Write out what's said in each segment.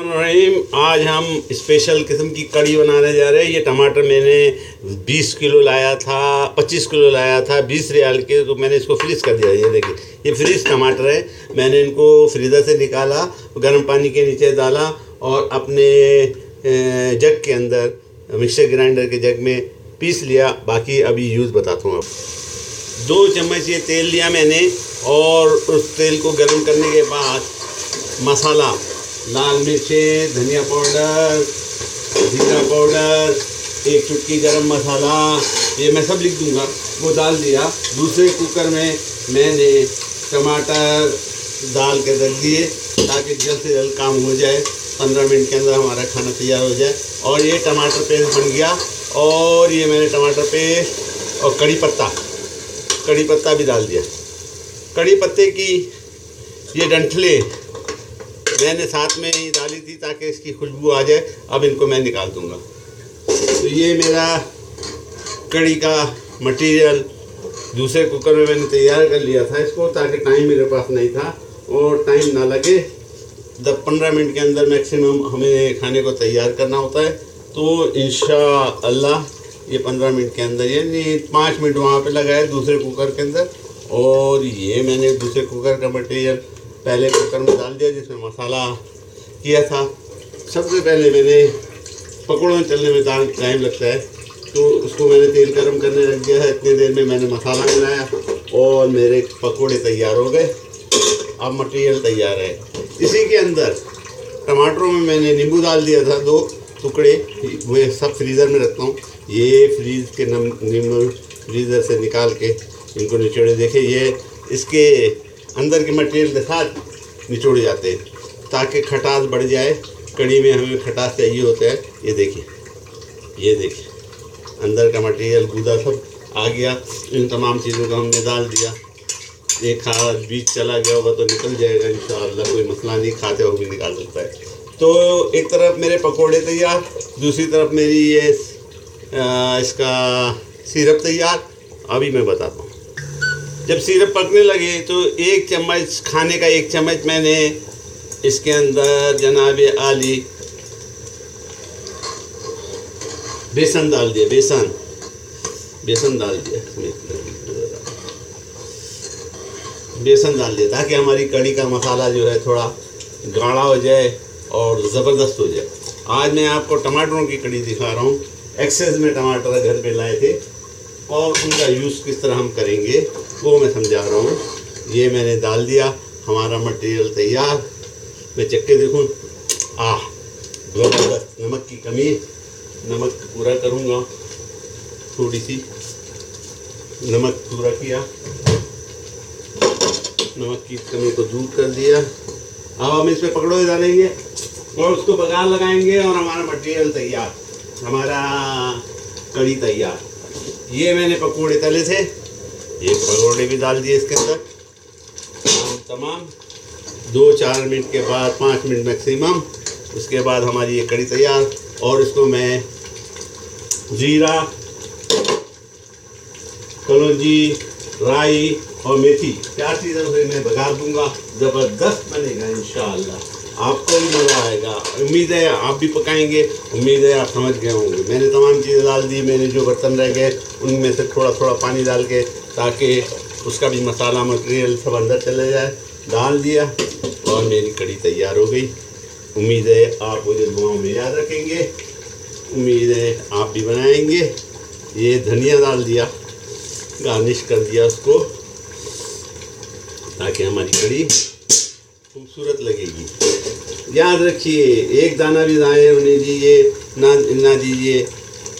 रहीम। आज हम स्पेशल किस्म की कड़ी बनाने जा रहे हैं। ये टमाटर मैंने 20 किलो लाया था, 25 किलो लाया था 20 रियाल के, तो मैंने इसको फ्रीज़ कर दिया। ये देखिए, ये फ्रीज़ टमाटर है। मैंने इनको फ्रीज़र से निकाला, गर्म पानी के नीचे डाला और अपने जग के अंदर, मिक्सर ग्राइंडर के जग में पीस लिया। बाकी अभी यूज़ बताता हूँ। अब 2 चम्मच ये तेल लिया मैंने, और उस तेल को गर्म करने के बाद मसाला, लाल मिर्चें, धनिया पाउडर, जीरा पाउडर, 1 चुटकी गरम मसाला, ये मैं सब लिख दूंगा, वो डाल दिया। दूसरे कुकर में मैंने टमाटर डाल के रख दिए ताकि जल्द से जल्द काम हो जाए, 15 मिनट के अंदर हमारा खाना तैयार हो जाए। और ये टमाटर पेस्ट बन गया। और ये मैंने टमाटर पेस्ट और कड़ी पत्ता भी डाल दिया। कड़ी पत्ते की ये डंठलें मैंने साथ में ही डाली थी ताकि इसकी खुशबू आ जाए। अब इनको मैं निकाल दूंगा। तो ये मेरा कड़ी का मटेरियल दूसरे कुकर में मैंने तैयार कर लिया था इसको, ताकि टाइम मेरे पास नहीं था और टाइम ना लगे। 10-15 मिनट के अंदर मैक्सिमम हमें खाने को तैयार करना होता है। तो इंशाअल्लाह ये 15 मिनट के अंदर, यानी 5 मिनट वहाँ पे लगाए दूसरे कुकर के अंदर। और ये मैंने दूसरे कुकर का मटेरियल पहले कुकर में डाल दिया जिसमें मसाला किया था। सबसे पहले मैंने पकौड़े चलने में टाइम लगता है, तो उसको मैंने तेल गरम करने रख दिया है। इतनी देर में मैंने मसाला मिलाया और मेरे पकौड़े तैयार हो गए। अब मटेरियल तैयार है। इसी के अंदर टमाटरों में मैंने नींबू डाल दिया था, 2 टुकड़े। मैं सब फ्रीज़र में रखता हूँ। ये फ्रीज के नींबू फ्रीज़र से निकाल के इनको निचोड़े। देखे, ये इसके अंदर के मटेरियल के साथ निचोड़े जाते हैं ताकि खटास बढ़ जाए। कड़ी में हमें खटास चाहिए होता है। ये देखिए अंदर का मटेरियल गूदा सब आ गया। इन तमाम चीज़ों को हमने डाल दिया। एक हाथ बीच चला गया होगा तो निकल जाएगा इंशाअल्लाह, कोई मसला नहीं, खाते हुए भी निकाल सकता है। तो एक तरफ मेरे पकोड़े तैयार, दूसरी तरफ मेरी ये इसका सिरप तैयार। अभी मैं बताता हूँ। जब सिरप पकने लगे तो 1 चम्मच, खाने का 1 चम्मच मैंने इसके अंदर जनाब आली बेसन डाल दिया। बेसन डाल दिया ताकि हमारी कड़ी का मसाला जो है थोड़ा गाढ़ा हो जाए और ज़बरदस्त हो जाए। आज मैं आपको टमाटरों की कड़ी दिखा रहा हूँ। एक्सेस में टमाटर घर पे लाए थे और उनका यूज़ किस तरह हम करेंगे वो मैं समझा रहा हूँ। ये मैंने डाल दिया, हमारा मटेरियल तैयार। मैं चख के देखूँ, ज़बरदस्त। नमक की कमी, नमक पूरा करूँगा, थोड़ी सी नमक पूरा किया, नमक की कमी को दूर कर दिया। अब हम इसमें पकौड़े डालेंगे और उसको बघार लगाएंगे और हमारा मटेरियल तैयार, हमारा कड़ी तैयार। ये मैंने पकौड़े तले थे, एक पकौड़े भी डाल दिए इसके अंदर। तमाम 2-4 मिनट के बाद, 5 मिनट मैक्सिमम, उसके बाद हमारी ये कड़ी तैयार। और इसको मैं जीरा, कलौंजी, राई और मेथी 4 चीज़ों से मैं बघार दूंगा। ज़बरदस्त बनेगा इंशाअल्लाह, आपको भी मज़ा आएगा। उम्मीद है आप भी पकाएंगे, उम्मीद है आप समझ गए होंगे। मैंने तमाम चीज़ें डाल दी। मैंने जो बर्तन रह गए उनमें से थोड़ा थोड़ा पानी डाल के, ताकि उसका भी मसाला मटेरियल सब अंदर चले जाए, डाल दिया और मेरी कड़ी तैयार हो गई। उम्मीद है आप मुझे दुआओं में याद रखेंगे, उम्मीद है आप भी बनाएंगे। ये धनिया डाल दिया, गार्निश कर दिया उसको, ताकि हमारी कड़ी खूबसूरत लगेगी। याद रखिए, एक दाना भी ज़ाया होने दीजिए ना दीजिए।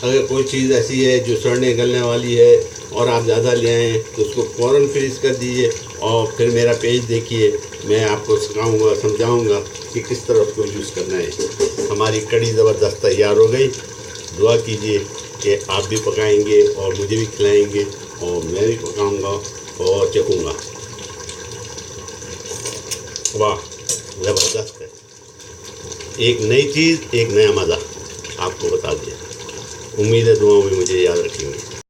अगर कोई चीज़ ऐसी है जो सड़ने गलने वाली है और आप ज़्यादा ले आएँ तो उसको फ़ौरन फ्रीज़ कर दीजिए और फिर मेरा पेज देखिए। मैं आपको सिखाऊंगा, समझाऊंगा कि किस तरह उसको यूज़ करना है। हमारी कड़ी ज़बरदस्त तैयार हो गई। दुआ कीजिए कि आप भी पकाएंगे और मुझे भी खिलाएंगे और मैं भी पकाऊंगा और चखूँगा। वाह, ज़बरदस्त है। एक नई चीज़, एक नया मज़ा आपको बता दिया। उम्मीद है दुआओं में मुझे याद रखेंगे।